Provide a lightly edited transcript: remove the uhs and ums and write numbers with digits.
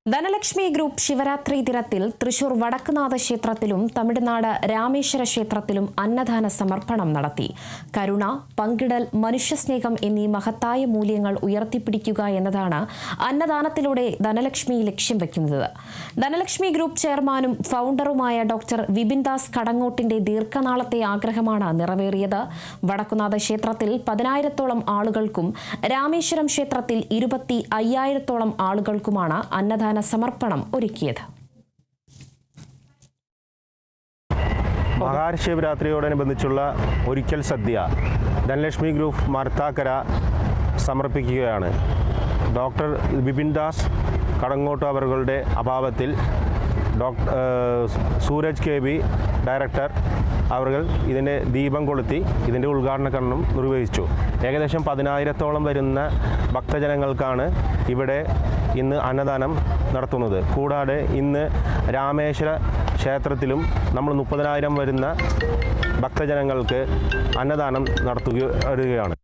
Dhanlaxmi group Shivaratri ദിനത്തിൽ തൃശൂർ വടക്കുനാഥ ക്ഷേത്രത്തിലും തമിഴ്നാട് രാമേശ്വര ക്ഷേത്രത്തിലും അന്നദാന സമർപ്പണം നടത്തി. കരുണ, പങ്കിടൽ, മനുഷ്യസ്നേഹം എന്നീ മഹത്തായ മൂല്യങ്ങൾ ഉയർത്തിപ്പിടിക്കുക എന്നതാണ് അന്നദാനത്തിലൂടെ ധനലക്ഷ്മി ലക്ഷ്യം വെക്കുന്നത്. ധനലക്ഷ്മി ഗ്രൂപ്പ് ചെയർമാനും ഫൗണ്ടറുമായ ഡോക്ടർ വിപിൻ ദാസ് കടങ്ങോട്ടിന്റെ ദീർഘനാളത്തെ ആഗ്രഹമാണ് നിറവേറിയത്. വടക്കുനാഥ ക്ഷേത്രത്തിൽ 10,000-ഓളം ആളുകൾക്കും രാമേശ്വരം ക്ഷേത്രത്തിൽ 25,000-ഓളം ആളുകൾക്കുമാണ് അന്നദാന സമർപ്പണം ഒരുക്കിയത്. മഹാശിവരാത്രിയോടനുബന്ധിച്ചുള്ള ഒരിക്കൽ സദ്യ ധനലക്ഷ്മി ഗ്രൂപ്പ് മാർത്താക്കര സമർപ്പിക്കുകയാണ്. ഡോക്ടർ വിപിൻ ദാസ് കടങ്ങോട്ട് അവരുടെ അഭാവത്തിൽ സൂരജ് KB ഡയറക്ടർ അവർ ഇതിൻ്റെ ദീപം കൊളുത്തി ഇതിൻ്റെ ഉദ്ഘാടന കർമ്മം നിർവഹിച്ചു. ഏകദേശം 10,000-ഓളം വരുന്ന ഭക്തജനങ്ങൾക്കാണ് ഇവിടെ ഇന്ന് അന്നദാനം നടത്തുന്നത്. കൂടാതെ ഇന്ന് രാമേശ്വര ക്ഷേത്രത്തിലും നമ്മൾ 30,000 വരുന്ന ഭക്തജനങ്ങൾക്ക് അന്നദാനം നടത്തുകയാണ്.